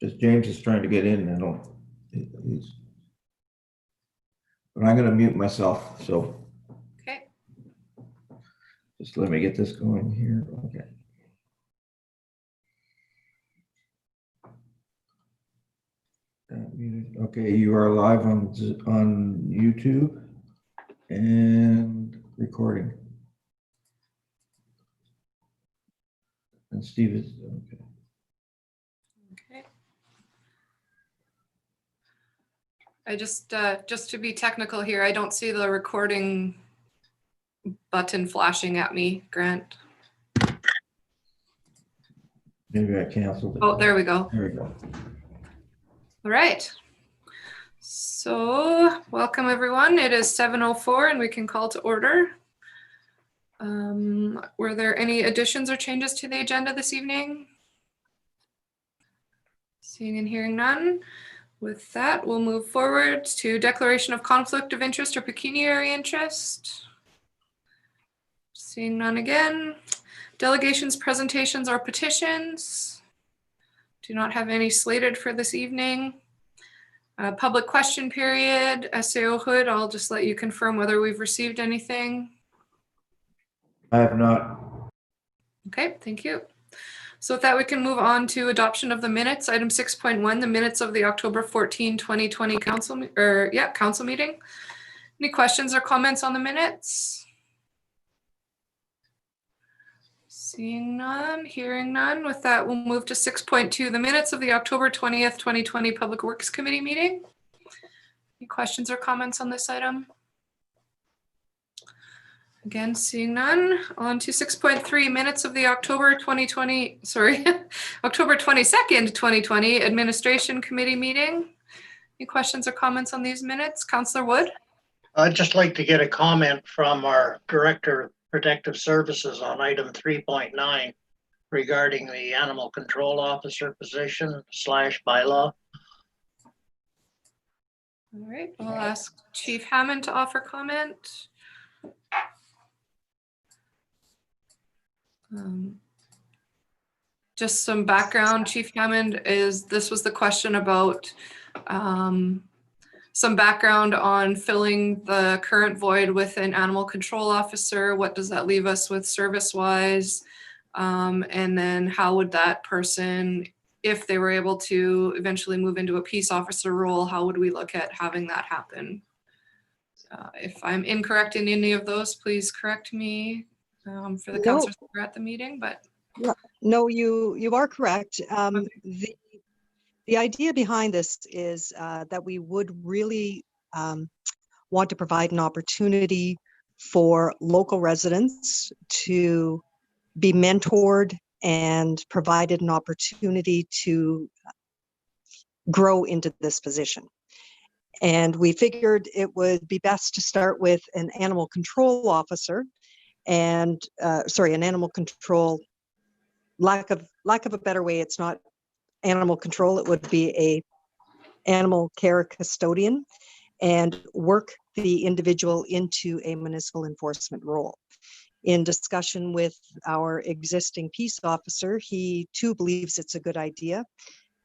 Because James is trying to get in and but I'm going to mute myself. So Okay. just let me get this going here. Okay. Okay, you are live on YouTube and recording. And Steve is okay. Okay. I just to be technical here, I don't see the recording button flashing at me, Grant. Maybe I canceled it. Oh, there we go. There we go. All right. So welcome everyone. It is 7:04 and we can call to order. Were there any additions or changes to the agenda this evening? Seeing and hearing none. With that, we'll move forward to declaration of conflict of interest or pecuniary interest. Seeing none again. Delegations, presentations, or petitions. Do not have any slated for this evening. Public question period. SAO Hood, I'll just let you confirm whether we've received anything. I have not. Okay, thank you. So with that, we can move on to adoption of the minutes. Item 6.1, the minutes of the October 14, 2020 council meeting. Any questions or comments on the minutes? Seeing none, hearing none. With that, we'll move to 6.2, the minutes of the October 20th, 2020 Public Works Committee meeting. Any questions or comments on this item? Again, seeing none. On to 6.3, minutes of the October 22nd, 2020 Administration Committee meeting. Any questions or comments on these minutes? Councillor Wood? I'd just like to get a comment from our Director of Protective Services on item 3.9 regarding the Animal Control Officer position / bylaw. All right, I'll ask Chief Hammond to offer comment. Just some background, Chief Hammond, this was the question about some background on filling the current void with an animal control officer. What does that leave us with service-wise? And then how would that person, if they were able to eventually move into a peace officer role, how would we look at having that happen? If I'm incorrect in any of those, please correct me for the councillors who were at the meeting, but. No, you are correct. The idea behind this is that we would really want to provide an opportunity for local residents to be mentored and provided an opportunity to grow into this position. And we figured it would be best to start with an animal control officer and, an animal control, lack of a better way, it's not animal control, it would be a animal care custodian, and work the individual into a municipal enforcement role. In discussion with our existing peace officer, he too believes it's a good idea,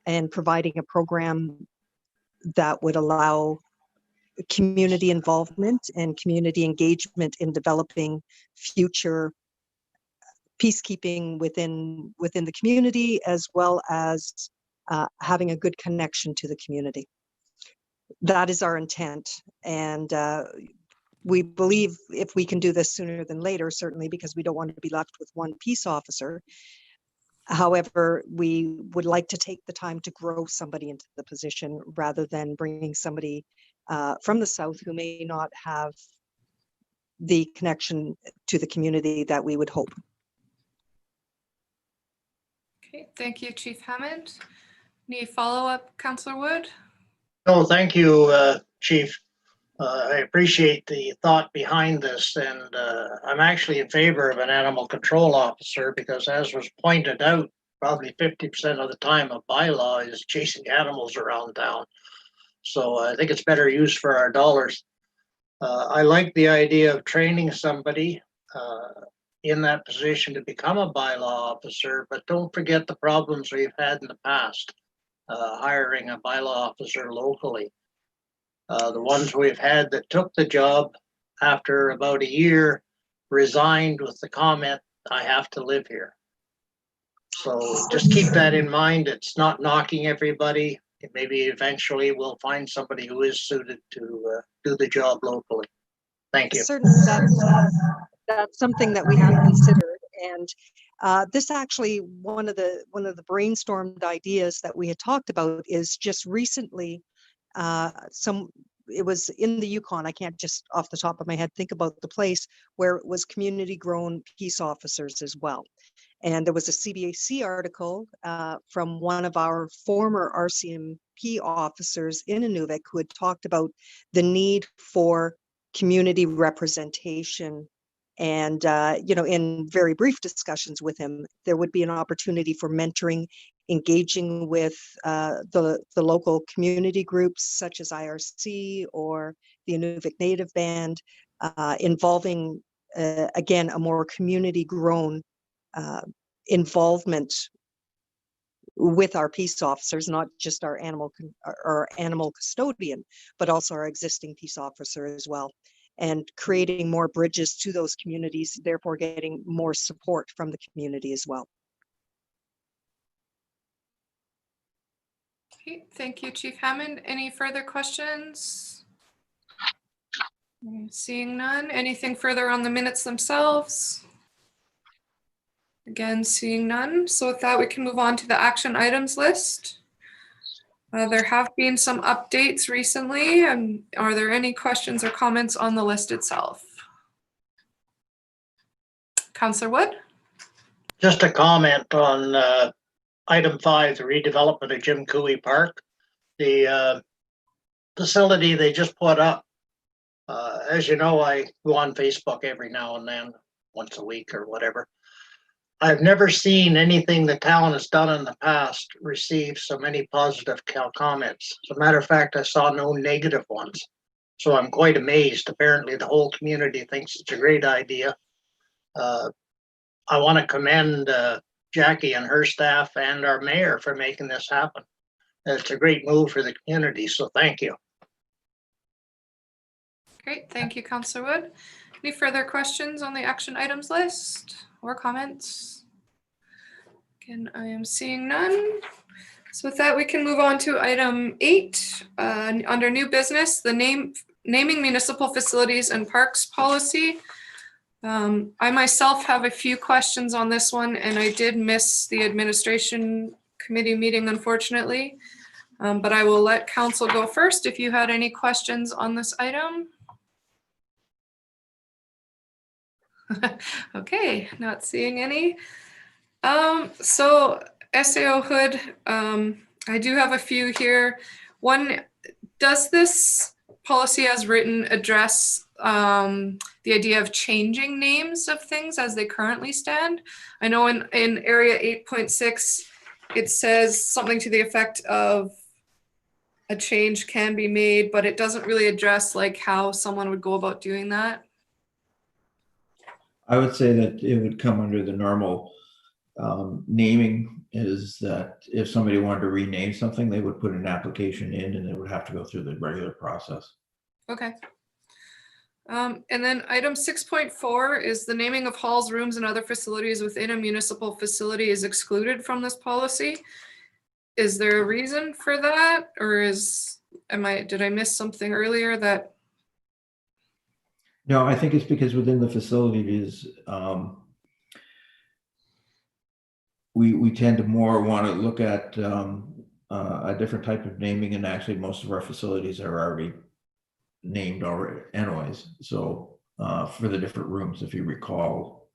and providing a program that would allow community involvement and community engagement in developing future peacekeeping within the community, as well as having a good connection to the community. That is our intent, and we believe if we can do this sooner than later, certainly, because we don't want to be left with one peace officer. However, we would like to take the time to grow somebody into the position rather than bringing somebody from the south who may not have the connection to the community that we would hope. Okay, thank you, Chief Hammond. Any follow-up, Councillor Wood? No, thank you, Chief. I appreciate the thought behind this, and I'm actually in favor of an animal control officer because, as was pointed out, probably 50% of the time a bylaw is chasing animals around town. So I think it's better use for our dollars. I like the idea of training somebody in that position to become a bylaw officer, but don't forget the problems we've had in the past. hiring a bylaw officer locally. The ones we've had that took the job after about a year resigned with the comment, I have to live here. So just keep that in mind. It's not knocking everybody. Maybe eventually we'll find somebody who is suited to do the job locally. Thank you. Certainly, that's something that we have considered, and this actually one of the brainstormed ideas that we had talked about is just recently it was in the Yukon. I can't just off the top of my head think about the place where it was community grown peace officers as well. And there was a CBAC article from one of our former RCMP officers in Inuvik who had talked about the need for community representation. And, in very brief discussions with him, there would be an opportunity for mentoring, engaging with the local community groups such as IRC or the Inuvik Native Band, involving, again, a more community grown involvement with our peace officers, not just our animal custodian, but also our existing peace officer as well, and creating more bridges to those communities, therefore getting more support from the community as well. Okay, thank you, Chief Hammond. Any further questions? Seeing none. Anything further on the minutes themselves? Again, seeing none. So with that, we can move on to the action items list. There have been some updates recently. And are there any questions or comments on the list itself? Councillor Wood? Just a comment on item 5, the redevelopment of Jim Cooey Park. The facility they just put up. As you know, I go on Facebook every now and then, once a week or whatever. I've never seen anything the town has done in the past receive so many positive comments. As a matter of fact, I saw no negative ones. So I'm quite amazed. Apparently the whole community thinks it's a great idea. I want to commend Jackie and her staff and our mayor for making this happen. It's a great move for the community, so thank you. Great, thank you, Councillor Wood. Any further questions on the action items list or comments? Again, I am seeing none. So with that, we can move on to item 8 under new business, the naming municipal facilities and parks policy. I myself have a few questions on this one, and I did miss the administration committee meeting, unfortunately. But I will let council go first if you had any questions on this item. Okay, not seeing any. So SAO Hood, I do have a few here. One, does this policy as written address the idea of changing names of things as they currently stand? I know in area 8.6, it says something to the effect of a change can be made, but it doesn't really address like how someone would go about doing that. I would say that it would come under the normal naming, is that if somebody wanted to rename something, they would put an application in and it would have to go through the regular process. Okay. And then item 6.4 is the naming of halls, rooms, and other facilities within a municipal facility is excluded from this policy. Is there a reason for that, or did I miss something earlier that? No, I think it's because within the facilities, we tend to more want to look at a different type of naming, and actually most of our facilities are already named already anyways. So for the different rooms, if you recall.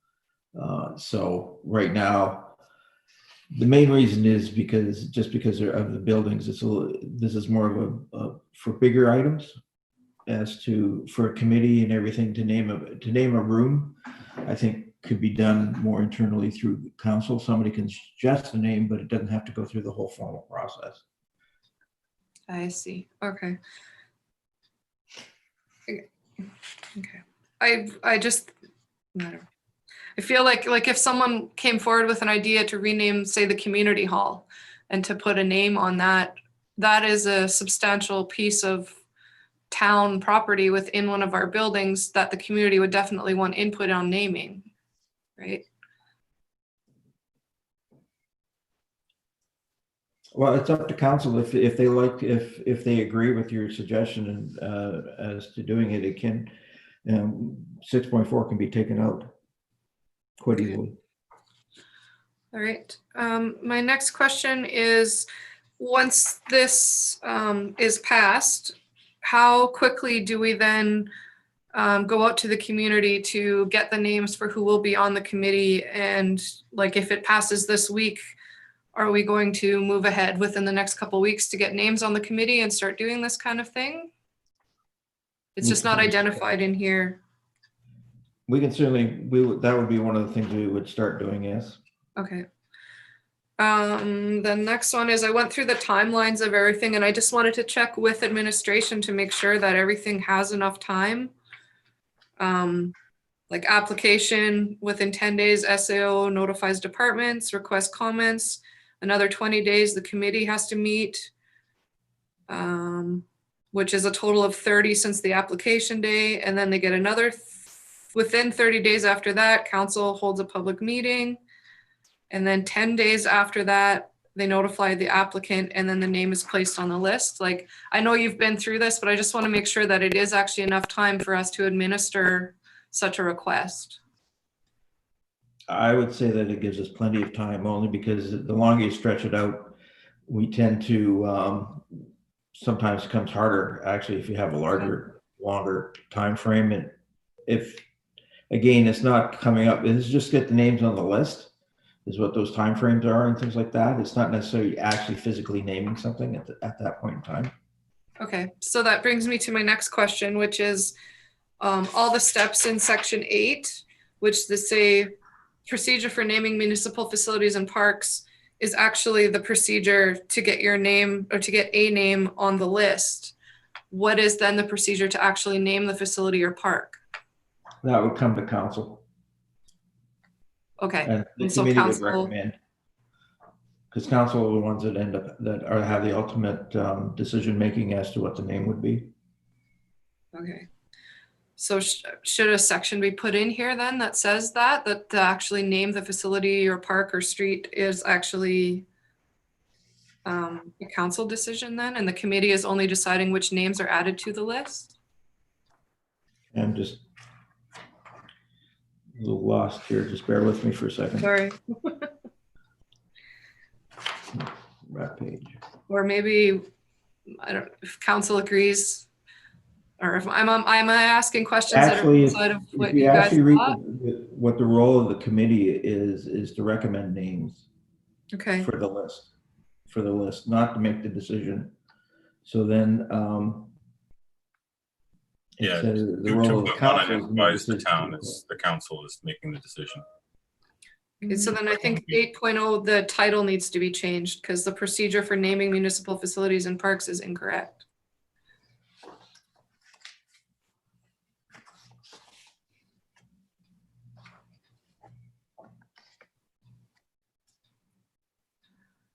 So right now, the main reason is because of the buildings, this is more of a for bigger items. As to for a committee and everything to name a room, I think could be done more internally through council. Somebody can suggest a name, but it doesn't have to go through the whole formal process. I see. Okay. I just, I don't know. I feel like if someone came forward with an idea to rename, say, the community hall, and to put a name on that, that is a substantial piece of town property within one of our buildings that the community would definitely want input on naming, right? Well, it's up to council if they like, if they agree with your suggestion and as to doing it, it can, 6.4 can be taken out quite Okay. easily. All right. My next question is, once this is passed, how quickly do we then go out to the community to get the names for who will be on the committee? And like, if it passes this week, are we going to move ahead within the next couple of weeks to get names on the committee and start doing this kind of thing? It's just not identified in here. We can certainly, that would be one of the things we would start doing, yes. Okay. The next one is, I went through the timelines of everything and I just wanted to check with administration to make sure that everything has enough time. Like application within 10 days, SAO notifies departments, requests comments, another 20 days, the committee has to meet, which is a total of 30 since the application day. And then they get another, within 30 days after that, council holds a public meeting. And then 10 days after that, they notify the applicant and then the name is placed on the list. Like, I know you've been through this, but I just want to make sure that it is actually enough time for us to administer such a request. I would say that it gives us plenty of time, only because the longer you stretch it out, we tend to, sometimes it becomes harder, actually, if you have a longer time frame. And if, again, it's not coming up, it's just get the names on the list is what those time frames are and things like that. It's not necessarily actually physically naming something at that point in time. Okay, so that brings me to my next question, which is all the steps in section 8, which they say procedure for naming municipal facilities and parks is actually the procedure to get your name or to get a name on the list. What is then the procedure to actually name the facility or park? That would come to council. Okay, And the and so committee would council, recommend. Because council are the ones that end up, that are, have the ultimate decision-making as to what the name would be. okay. So should a section be put in here then that says that to actually name the facility or park or street is actually a council decision then, and the committee is only deciding which names are added to the list? I'm just a little lost here. Just bear with me for a second. Sorry. Back page. Or maybe, I don't, if council agrees, or if I'm asking questions Actually, that are outside of what if you you guys actually read thought. what the role of the committee is to recommend names Okay, for the list, not to make the decision. So then, it Yeah, says the role of the 2.1 council is to make identifies the decisions. town as the council is making the decision. okay, so then I think 8.0, the title needs to be changed because the procedure for naming municipal facilities and parks is incorrect.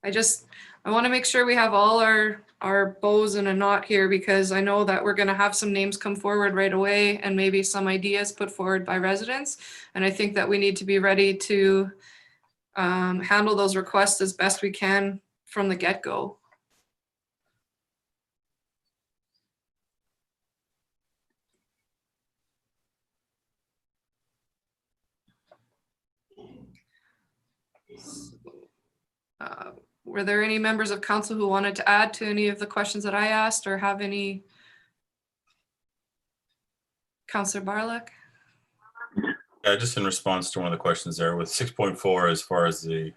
I want to make sure we have all our bows in a knot here, because I know that we're going to have some names come forward right away and maybe some ideas put forward by residents. And I think that we need to be ready to handle those requests as best we can from the get-go. Were there any members of council who wanted to add to any of the questions that I asked, or have any? Councillor Barlick? Yeah, just in response to one of the questions there with 6.4, as far as the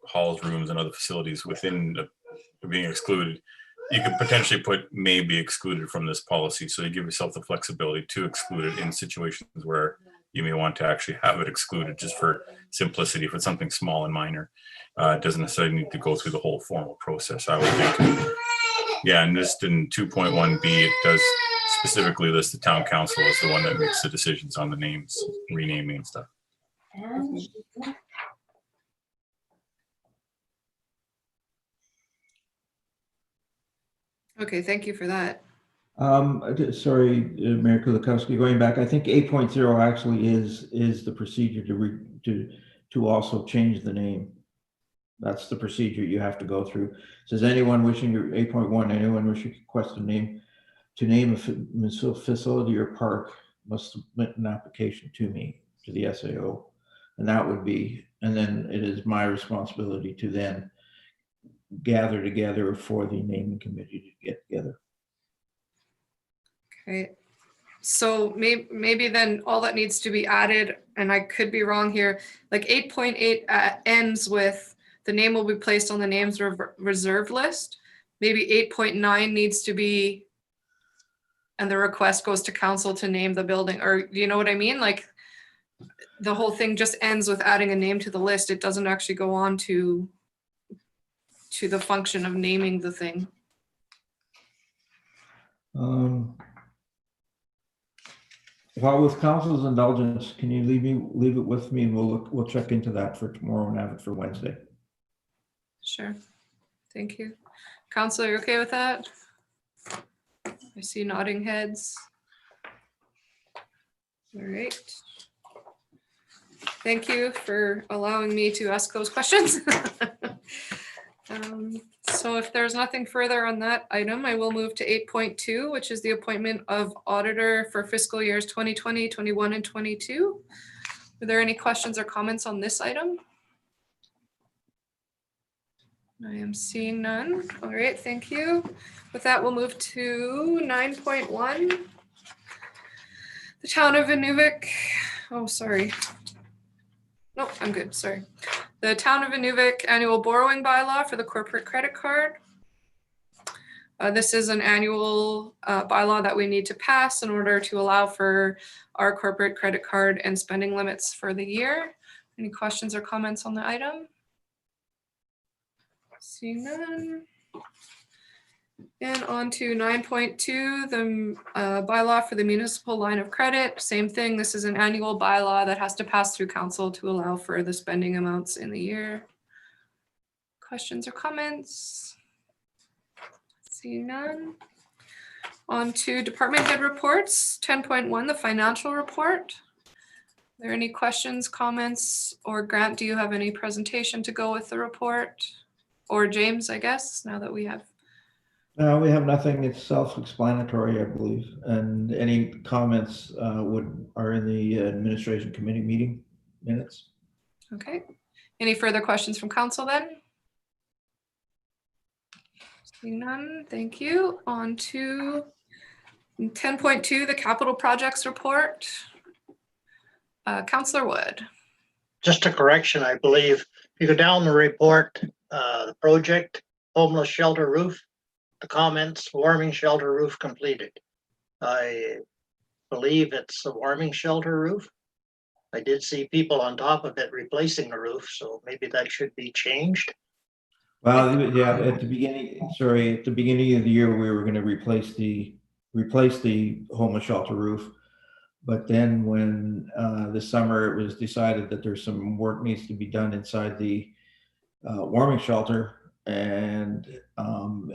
halls, rooms, and other facilities within being excluded, you could potentially put may be excluded from this policy. So you give yourself the flexibility to exclude it in situations where you may want to actually have it excluded, just for simplicity. If it's something small and minor, it doesn't necessarily need to go through the whole formal process, I would think. Yeah, and just in 2.1b, it does specifically list the town council as the one that makes the decisions on the names, renaming and stuff. Okay, thank you for that. Sorry, Mayor Kulikowski, going back, I think 8.0 actually is the procedure to also change the name. That's the procedure you have to go through. Says anyone wishing to 8.1, anyone wishing to request a name to name a municipal facility or park must submit an application to me, to the SAO. And that would be, and then it is my responsibility to then gather together for the naming committee to get together. Okay. So maybe then all that needs to be added, and I could be wrong here, like 8.8 ends with the name will be placed on the names reserved list. Maybe 8.9 needs to be, and the request goes to council to name the building, or you know what I mean? Like the whole thing just ends with adding a name to the list. It doesn't actually go on to the function of naming the thing. Well, with council's indulgence, can you leave it with me, and we'll check into that for tomorrow and have it for Wednesday. Sure. Thank you. Council, you okay with that? I see nodding heads. All right. Thank you for allowing me to ask those questions. So if there's nothing further on that item, I will move to 8.2, which is the appointment of auditor for fiscal years 2020, 21, and 22. Are there any questions or comments on this item? I am seeing none. All right, thank you. With that, we'll move to 9.1. The town of Inuvik. Oh, sorry. No, I'm good, sorry. The town of Inuvik annual borrowing bylaw for the corporate credit card. This is an annual bylaw that we need to pass in order to allow for our corporate credit card and spending limits for the year. Any questions or comments on the item? Seeing none. And on to 9.2, the bylaw for the municipal line of credit. Same thing. This is an annual bylaw that has to pass through council to allow for the spending amounts in the year. Questions or comments? Seeing none. On to department head reports. 10.1, the financial report. Are there any questions, comments, or Grant, do you have any presentation to go with the report? Or James, I guess, now that we have. No, we have nothing. It's self-explanatory, I believe. And any comments are in the administration committee meeting minutes. Okay. Any further questions from council then? Seeing none, thank you. On to 10.2, the capital projects report. Councillor Wood. Just a correction, I believe. If you go down the report, the project, homeless shelter roof, the comments, warming shelter roof completed. I believe it's a warming shelter roof. I did see people on top of it replacing the roof, so maybe that should be changed. Well, yeah, at the beginning of the year, we were going to replace the homeless shelter roof. But then when this summer it was decided that there's some work needs to be done inside the warming shelter, and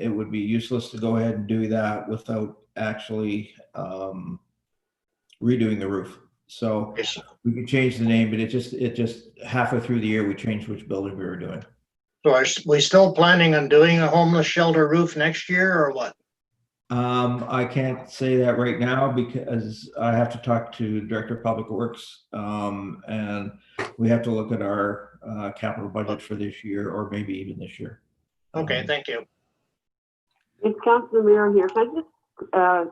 it would be useless to go ahead and do that without actually redoing the roof. So Yes. we could change the name, but it just halfway through the year we changed which building we were doing. So are we still planning on doing a homeless shelter roof next year or what? I can't say that right now because I have to talk to Director of Public Works, and we have to look at our capital budget for this year or maybe even this year. Okay, thank you. It's Councillor Mayor here. Can I just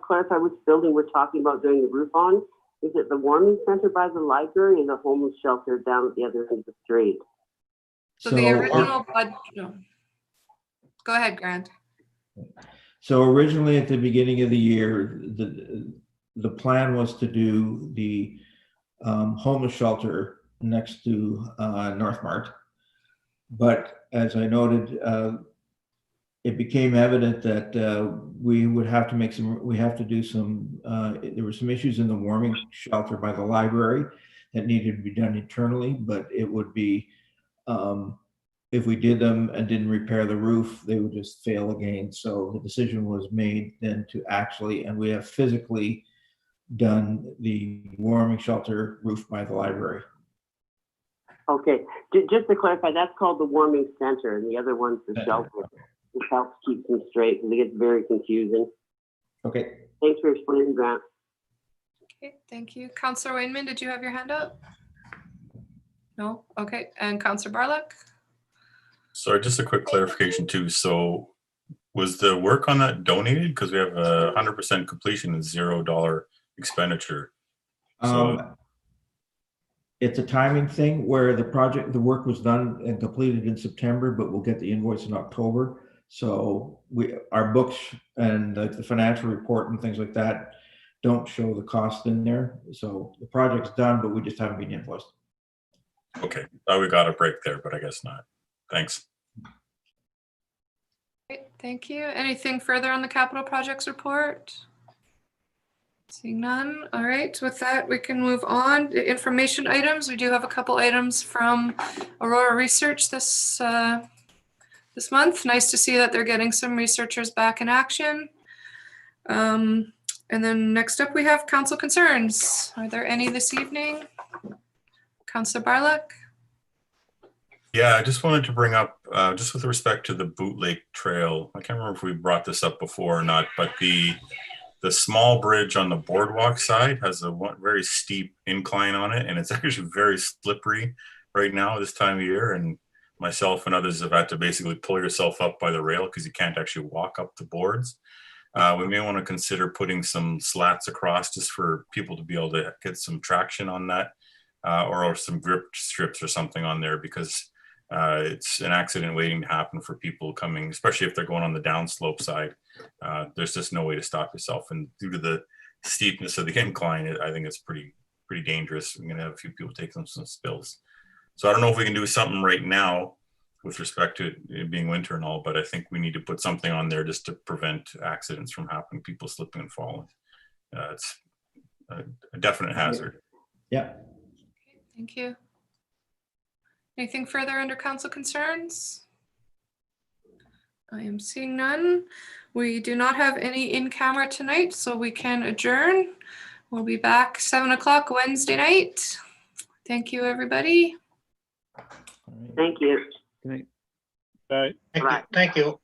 clarify which building we're talking about doing the roof on? Is it the warming center by the library or the homeless shelter down at the other end of the street? So the original budget. No. Go ahead, Grant. So originally at the beginning of the year, the plan was to do the homeless shelter next to North Mart. But as I noted, it became evident that we would have to there were some issues in the warming shelter by the library that needed to be done internally, but it would if we did them and didn't repair the roof, they would just fail again. So the decision was made then to actually, and we have physically done the warming shelter roof by the library. Okay, just to clarify, that's called the warming center, and the other one's the shelter. This helps keep them straight, because it gets very confusing. Okay. Thanks for explaining, Grant. Okay, thank you. Councillor Wainman, did you have your hand up? No? Okay, and Councillor Barlock? Sorry, just a quick clarification too. So was the work on that donated? Because we have 100% completion and $0 expenditure. So It's a timing thing where the work was done and completed in September, but we'll get the invoice in October. So our books and the financial report and things like that don't show the cost in there. So the project's done, but we just haven't been invoiced. okay, thought we got a break there, but I guess not. Thanks. Great, thank you. Anything further on the capital projects report? Seeing none. All right, with that, we can move on to information items. We do have a couple items from Aurora Research this month. Nice to see that they're getting some researchers back in action. And then next up, we have council concerns. Are there any this evening? Councillor Barlock? Yeah, I just wanted to bring up, just with respect to the Boot Lake Trail, I can't remember if we brought this up before or not, but the small bridge on the boardwalk side has a very steep incline on it, and it's actually very slippery right now this time of year. And myself and others have had to basically pull yourself up by the rail because you can't actually walk up the boards. We may want to consider putting some slats across just for people to be able to get some traction on that, or some grip strips or something on there, because it's an accident waiting to happen for people coming, especially if they're going on the downslope side. There's just no way to stop yourself, and due to the steepness of the incline, I think it's pretty dangerous. We're gonna have a few people taking some spills. So I don't know if we can do something right now with respect to it being winter and all, but I think we need to put something on there just to prevent accidents from happening, people slipping and falling. It's a definite hazard. Yeah. Thank you. Anything further under council concerns? I am seeing none. We do not have any in camera tonight, so we can adjourn. We'll be back 7 o'clock Wednesday night. Thank you, everybody. Thank you. Thank you.